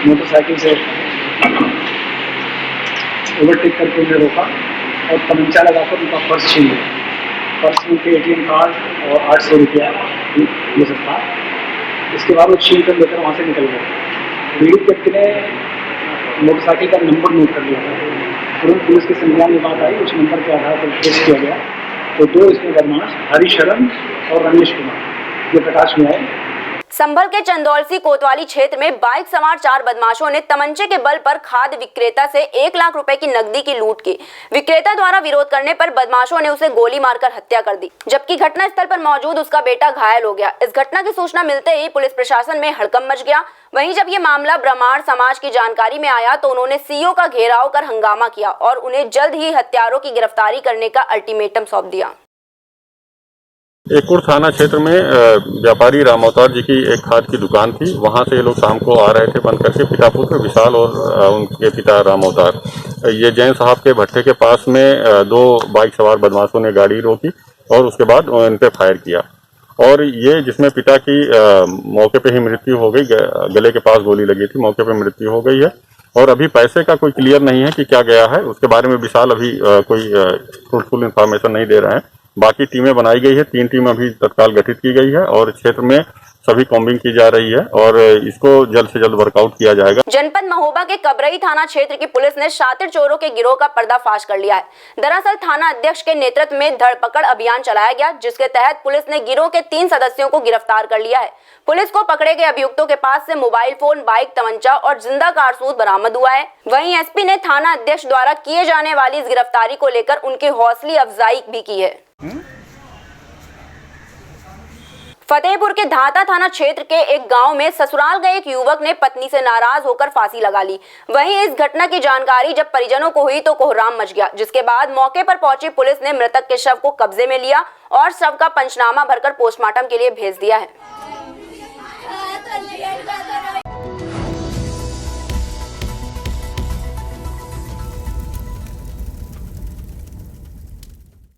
Motorcycle से overtake करके उन्हें रोका और तमंचा लगाकर उनका पर्स छीन लिया। पर्स में उनके ATM कार्ड और 800 रुपया ये सब था। इसके बाद वो छीन कर लेकर वहाँ से निकल गए। पीड़ित व्यक्ति ने मोटरसाइकिल का नंबर नोट कर लिया था। तुरंत पुलिस के संज्ञान में बात आई, उस नंबर के आधार पर ट्रेस किया गया तो 2 इसमें बदमाश हरिशरण और रमेश कुमार ये प्रकाश में आए। संभल के चंदौलसी कोतवाली क्षेत्र में बाइक सवार 4 बदमाशों ने तमंचे के बल पर खाद्य विक्रेता से 1 लाख रुपए की नकदी की लूट की। विक्रेता द्वारा विरोध करने पर बदमाशों ने उसे गोली मारकर हत्या कर दी, जबकि घटनास्थल पर मौजूद उसका बेटा घायल हो गया। इस घटना की सूचना मिलते ही पुलिस प्रशासन में हड़कंप मच गया। वहीं जब ये मामला ब्राह्मण समाज की जानकारी में आया तो उन्होंने सीओ का घेराव कर हंगामा किया और उन्हें जल्द ही हत्यारों की गिरफ्तारी करने का अल्टीमेटम सौंप दिया। एकूर थाना क्षेत्र में व्यापारी राम अवतार जी की एक खाद की दुकान थी। वहां से ये लोग शाम को आ रहे थे बंद करके, पिता पुत्र विशाल और उनके पिता राम अवतार। ये जैन साहब के भट्टे के पास में 2 बाइक सवार बदमाशों ने गाड़ी रोकी और उसके बाद इन पे फायर किया और ये जिसमें पिता की मौके पे ही मृत्यु हो गई, गले के पास गोली लगी थी, मौके पे मृत्यु हो गई है। और अभी पैसे का कोई क्लियर नहीं है कि क्या गया है, उसके बारे में विशाल अभी कोई फ्रूटफुल इंफॉर्मेशन नहीं दे रहे हैं। बाकी टीमें बनाई गई है, 3 टीम अभी तत्काल गठित की गई है और क्षेत्र में सभी कॉम्बिंग की जा रही है और इसको जल्द से जल्द वर्कआउट किया जाएगा। जनपद महोबा के कबरई थाना क्षेत्र की पुलिस ने शातिर चोरों के गिरोह का पर्दाफाश कर लिया है। दरअसल थाना अध्यक्ष के नेतृत्व में धरपकड़ अभियान चलाया गया, जिसके तहत पुलिस ने गिरोह के 3 सदस्यों को गिरफ्तार कर लिया है। पुलिस को पकड़े गए अभियुक्तों के पास से मोबाइल फोन, बाइक, तमंचा और जिंदा कारतूस बरामद हुआ है। वहीं एसपी ने थाना अध्यक्ष द्वारा किए जाने वाली इस गिरफ्तारी को लेकर उनकी हौसला अफजाई भी की है। फतेहपुर के धाता थाना क्षेत्र के एक गांव में ससुराल गए एक युवक ने पत्नी से नाराज होकर फांसी लगा ली। वहीं इस घटना की जानकारी जब परिजनों को हुई तो कोहराम मच गया, जिसके बाद मौके पर पहुंची पुलिस ने मृतक के शव को कब्जे में लिया और शव का पंचनामा भरकर पोस्टमार्टम के लिए भेज दिया है।